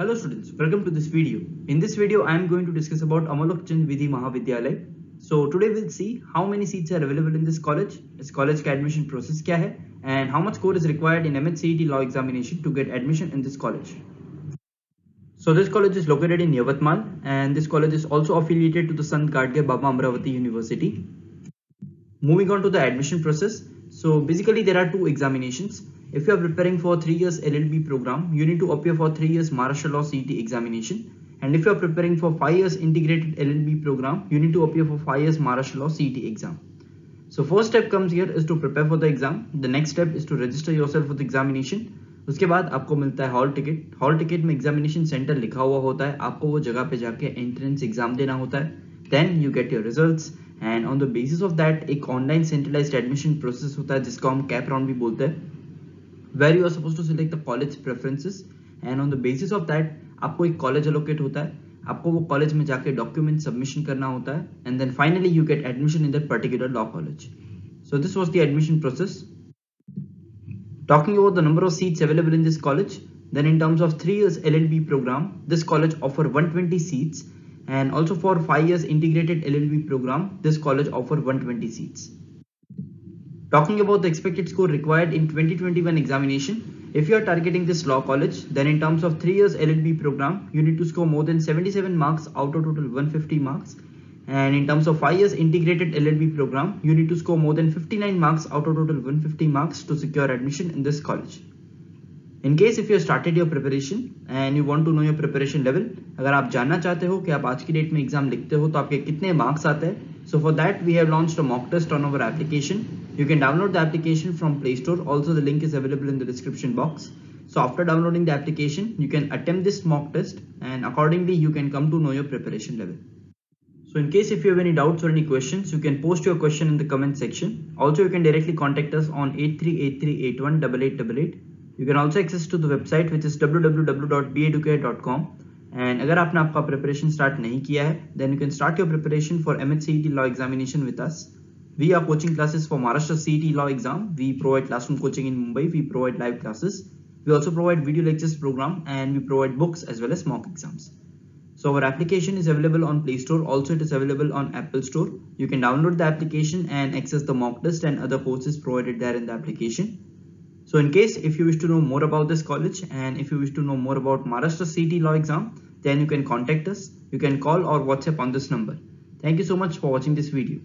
Hello students, welcome to this video. In this video, I am going to discuss about Amalok Chand Vidhi Mahavidyalaya. So today we'll see how many seats are available in this college का admission process क्या है, and how much score is required in MHCET law examination to get admission in this college. So this college is located in Yavatmal, and this college is also affiliated to the Sant Gadge Baba Amravati University. Moving on to the admission process. So basically there are two examinations. If you are preparing for 3 years LLB program, you need to appear for 3 years Maharashtra Law CET examination. And if you are preparing for 5 years integrated LLB program, you need to appear for 5 years Maharashtra Law CET exam. So first step comes here is to prepare for the exam. The next step is to register yourself for the examination. उसके बाद आपको मिलता है hall ticket. Hall ticket में examination centre लिखा हुआ होता है. आपको वो जगह पे जाके एंट्रेंस एग्जाम देना होता है. Then you get your results, and on the basis of that एक ऑनलाइन सेंट्रलाइज्ड एडमिशन प्रोसेस होता है जिसको हम कैप राउंड भी बोलते हैं, where you are supposed to select the college preferences, and on the basis of that आपको एक कॉलेज एलोकेट होता है. आपको वो कॉलेज में जाके डॉक्यूमेंट सबमिशन करना होता है, and then finally you get admission in that particular law college. So this was the admission process. Talking about the number of seats available in this college, then in terms of 3 years LLB program, this college offer 120 seats, and also for 5 years integrated LLB program, this college offer 120 seats. Talking about the expected score required in 2021 examination, if you are targeting this law college, then in terms of 3 years LLB program, you need to score more than 77 marks out of total 150 marks. And in terms of 5 years integrated LLB program, you need to score more than 59 marks out of total 150 marks to secure admission in this college. In case if you have started your preparation and you want to know your preparation level, अगर आप जानना चाहते हो कि आप आज की date में एग्जाम लिखते हो तो आपके कितने मार्क्स आते हैं, so for that we have launched a mock test on our application. You can download the application from Play Store. Also the link is available in the description box. So after downloading the application, you can attempt this mock test, and accordingly you can come to know your preparation level. So in case if you have any doubts or any questions, you can post your question in the comment section. Also you can directly contact us on 8383818888. You can also access to the website which is www.beeducare.com. And अगर आपने आपका preparation start नहीं किया है, then you can start your preparation for MHCET law examination with us. We are coaching classes for Maharashtra CET law exam. We provide classroom coaching in Mumbai. We provide live classes. We also provide video lectures program, and we provide books as well as mock exams. So our application is available on Play Store. Also it is available on Apple Store. You can download the application and access the mock test and other courses provided there in the application. So in case if you wish to know more about this college, and if you wish to know more about Maharashtra CET law exam, then you can contact us. You can call or WhatsApp on this number. Thank you so much for watching this video.